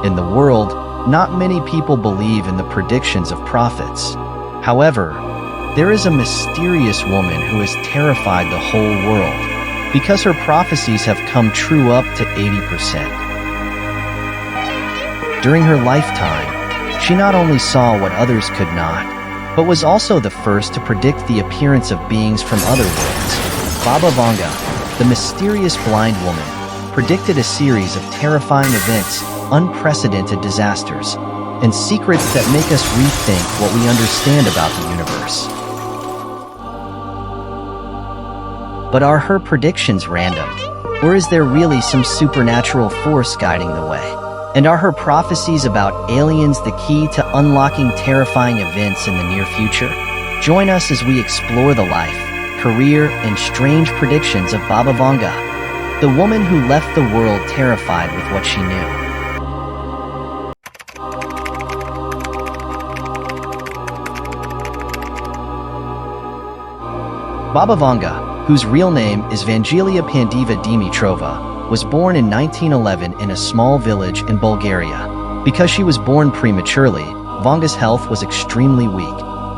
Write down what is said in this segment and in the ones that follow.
In the world, not many people believe in the predictions of prophets. However, there is a mysterious woman who has terrified the whole world because her prophecies have come true up to 80%. During her lifetime, she not only saw what others could not, but was also the first to predict the appearance of beings from other worlds. Baba Vanga, the mysterious blind woman, predicted a series of terrifying events, unprecedented disasters, and secrets that make us rethink what we understand about the universe. But are her predictions random? Or is there really some supernatural force guiding the way? And are her prophecies about aliens the key to unlocking terrifying events in the near future? Join us as we explore the life, career, and strange predictions of Baba Vanga, the woman who left the world terrified with what she knew. Baba Vanga, whose real name is Vangelia Pandiva Dimitrova, was born in 1911 in a small village in Bulgaria. Because she was born prematurely, Vanga's health was extremely weak.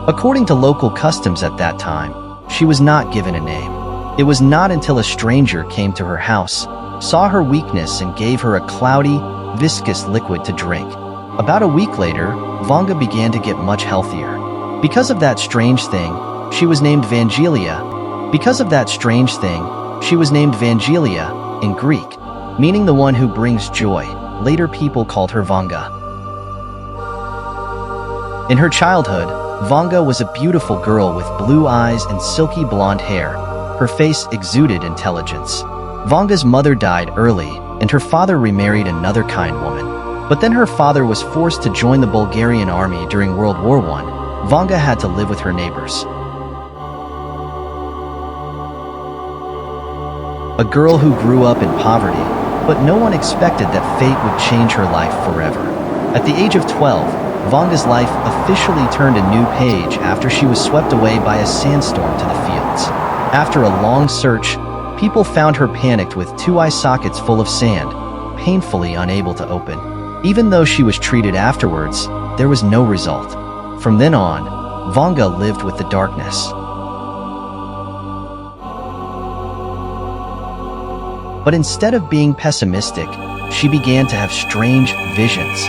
According to local customs at that time, she was not given a name. It was not until a stranger came to her house, saw her weakness and gave her a cloudy, viscous liquid to drink. About a week later, Vanga began to get much healthier. Because of that strange thing, she was named Vangelia. In Greek, meaning the one who brings joy. Later people called her Vanga. In her childhood, Vanga was a beautiful girl with blue eyes and silky blonde hair. Her face exuded intelligence. Vanga's mother died early, and her father remarried another kind woman. But then her father was forced to join the Bulgarian army during World War I. Vanga had to live with her neighbors. A girl who grew up in poverty, but no one expected that fate would change her life forever. At the age of 12, Vanga's life officially turned a new page after she was swept away by a sandstorm to the fields. After a long search, people found her panicked with 2 eye sockets full of sand, painfully unable to open. Even though she was treated afterwards, there was no result. From then on, Vanga lived with the darkness. But instead of being pessimistic, she began to have strange visions,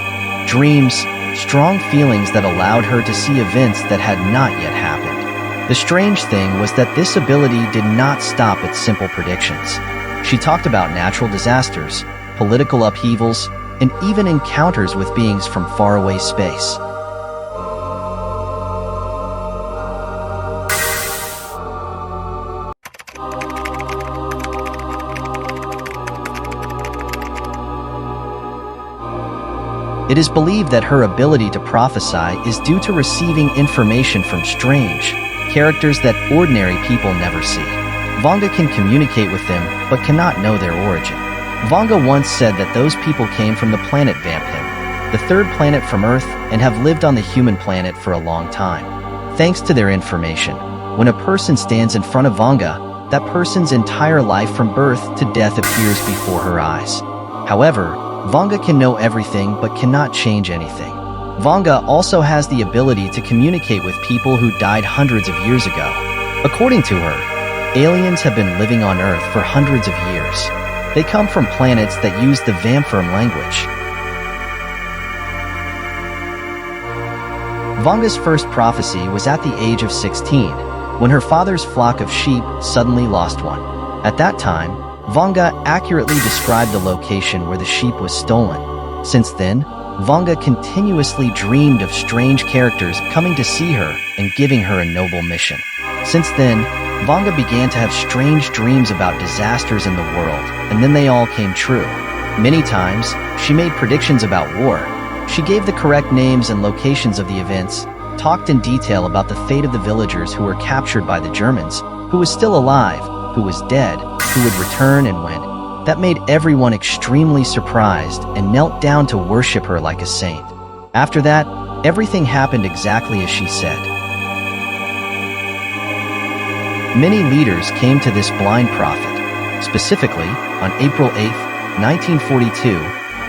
dreams, strong feelings that allowed her to see events that had not yet happened. The strange thing was that this ability did not stop at simple predictions. She talked about natural disasters, political upheavals, and even encounters with beings from faraway space. It is believed that her ability to prophesy is due to receiving information from strange characters that ordinary people never see. Vanga can communicate with them, but cannot know their origin. Vanga once said that those people came from the planet Vampim, the third planet from Earth, and have lived on the human planet for a long time. Thanks to their information, when a person stands in front of Vanga, that person's entire life from birth to death appears before her eyes. However, Vanga can know everything but cannot change anything. Vanga also has the ability to communicate with people who died hundreds of years ago. According to her, aliens have been living on Earth for hundreds of years. They come from planets that use the Vampim language. Vanga's first prophecy was at the age of 16, when her father's flock of sheep suddenly lost one. At that time, Vanga accurately described the location where the sheep was stolen. Since then, Vanga continuously dreamed of strange characters coming to see her and giving her a noble mission. Since then, Vanga began to have strange dreams about disasters in the world, and then they all came true. Many times, she made predictions about war. She gave the correct names and locations of the events, talked in detail about the fate of the villagers who were captured by the Germans, who was still alive, who was dead, who would return and when. That made everyone extremely surprised and knelt down to worship her like a saint. After that, everything happened exactly as she said. Many leaders came to this blind prophet. Specifically, on April 8, 1942,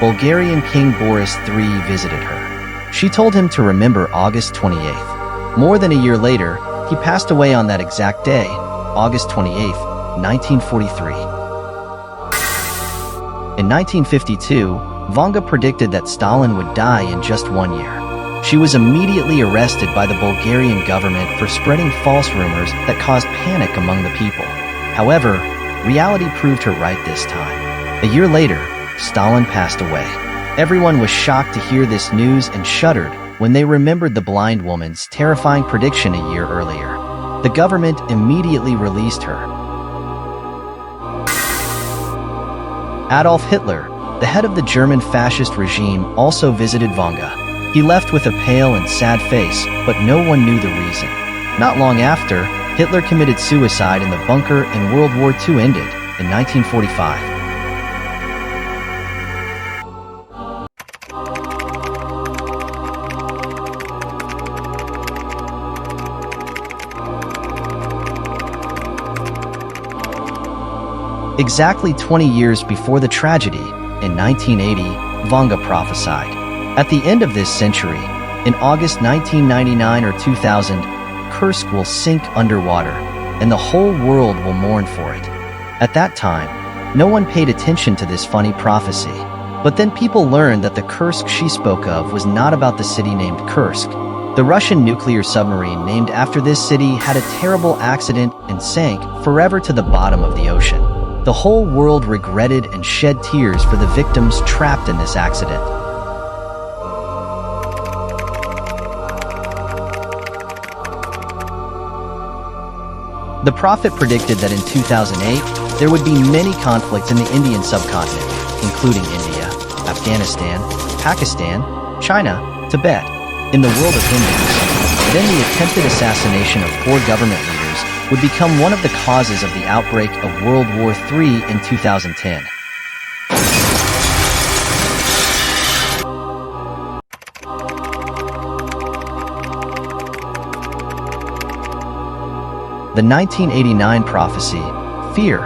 Bulgarian King Boris III visited her. She told him to remember August 28th. More than a year later, he passed away on that exact day, August 28th, 1943. In 1952, Vanga predicted that Stalin would die in just 1 year. She was immediately arrested by the Bulgarian government for spreading false rumors that caused panic among the people. However, reality proved her right this time. A year later, Stalin passed away. Everyone was shocked to hear this news and shuddered when they remembered the blind woman's terrifying prediction a year earlier. The government immediately released her. Adolf Hitler, the head of the German fascist regime, also visited Vanga. He left with a pale and sad face, but no one knew the reason. Not long after, Hitler committed suicide in the bunker and World War II ended in 1945. Exactly 20 years before the tragedy, in 1980, Vanga prophesied. At the end of this century, in August 1999 or 2000, Kursk will sink underwater, and the whole world will mourn for it. At that time, no one paid attention to this funny prophecy. But then people learned that the Kursk she spoke of was not about the city named Kursk. The Russian nuclear submarine named after this city had a terrible accident and sank forever to the bottom of the ocean. The whole world regretted and shed tears for the victims trapped in this accident. The prophet predicted that in 2008, there would be many conflicts in the Indian subcontinent, including India, Afghanistan, Pakistan, China, Tibet. In the world of Hindus, then the attempted assassination of 4 government leaders would become one of the causes of the outbreak of World War III in 2010. The 1989 prophecy, Fear.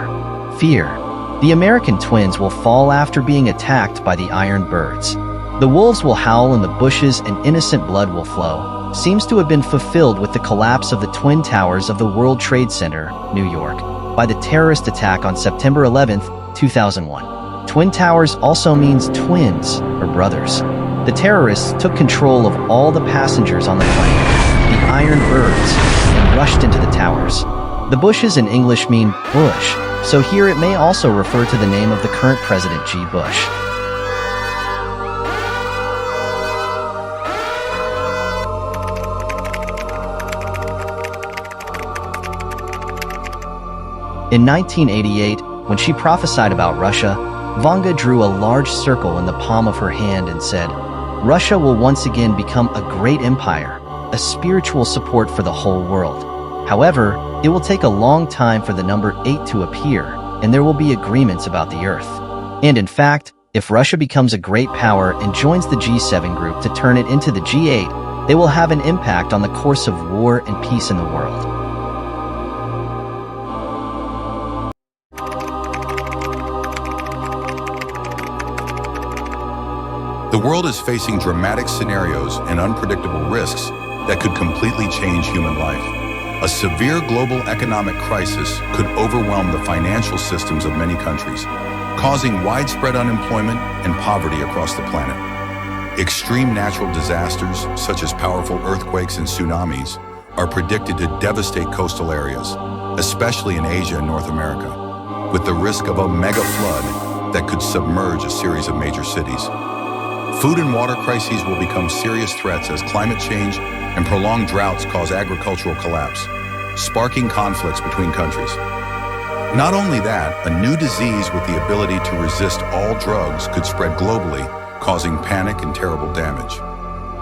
The American twins will fall after being attacked by the iron birds. The wolves will howl in the bushes and innocent blood will flow, seems to have been fulfilled with the collapse of the Twin Towers of the World Trade Center, New York, by the terrorist attack on September 11, 2001. Twin Towers also means twins, or brothers. The terrorists took control of all the passengers on the plane, the iron birds, and rushed into the towers. The bushes in English mean bush, so here it may also refer to the name of the current President G. Bush. In 1988, when she prophesied about Russia, Vanga drew a large circle in the palm of her hand and said, "Russia will once again become a great empire, a spiritual support for the whole world. However, it will take a long time for the number 8 to appear, and there will be agreements about the earth." And in fact, if Russia becomes a great power and joins the G7 group to turn it into the G8, they will have an impact on the course of war and peace in the world. The world is facing dramatic scenarios and unpredictable risks that could completely change human life. A severe global economic crisis could overwhelm the financial systems of many countries, causing widespread unemployment and poverty across the planet. Extreme natural disasters, such as powerful earthquakes and tsunamis, are predicted to devastate coastal areas, especially in Asia and North America, with the risk of a mega flood that could submerge a series of major cities. Food and water crises will become serious threats as climate change and prolonged droughts cause agricultural collapse, sparking conflicts between countries. Not only that, a new disease with the ability to resist all drugs could spread globally, causing panic and terrible damage.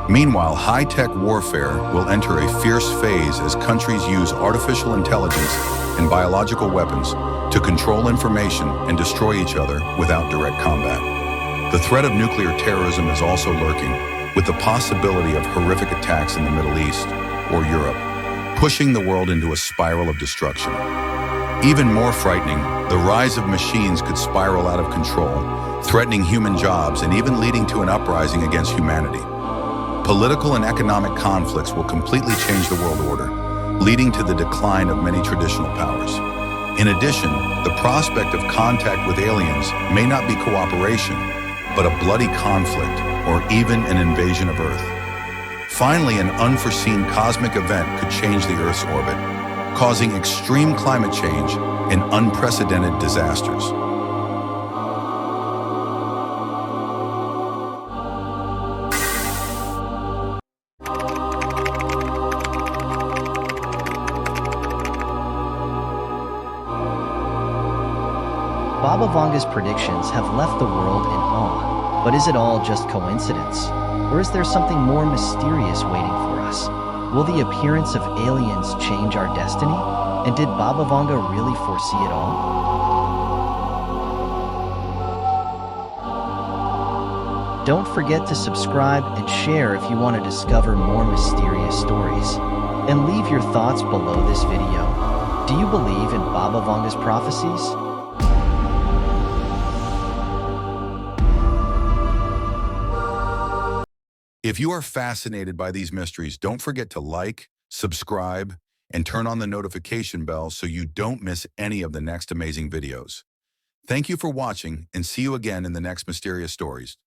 Meanwhile, high-tech warfare will enter a fierce phase as countries use artificial intelligence and biological weapons to control information and destroy each other without direct combat. The threat of nuclear terrorism is also lurking, with the possibility of horrific attacks in the Middle East or Europe, pushing the world into a spiral of destruction. Even more frightening, the rise of machines could spiral out of control, threatening human jobs and even leading to an uprising against humanity. Political and economic conflicts will completely change the world order, leading to the decline of many traditional powers. In addition, the prospect of contact with aliens may not be cooperation, but a bloody conflict or even an invasion of Earth. Finally, an unforeseen cosmic event could change the Earth's orbit, causing extreme climate change and unprecedented disasters. Baba Vanga's predictions have left the world in awe, but is it all just coincidence? Or is there something more mysterious waiting for us? Will the appearance of aliens change our destiny? And did Baba Vanga really foresee it all? Don't forget to subscribe and share if you want to discover more mysterious stories. And leave your thoughts below this video. Do you believe in Baba Vanga's prophecies? If you are fascinated by these mysteries, don't forget to like, subscribe, and turn on the notification bell so you don't miss any of the next amazing videos. Thank you for watching, and see you again in the next mysterious stories.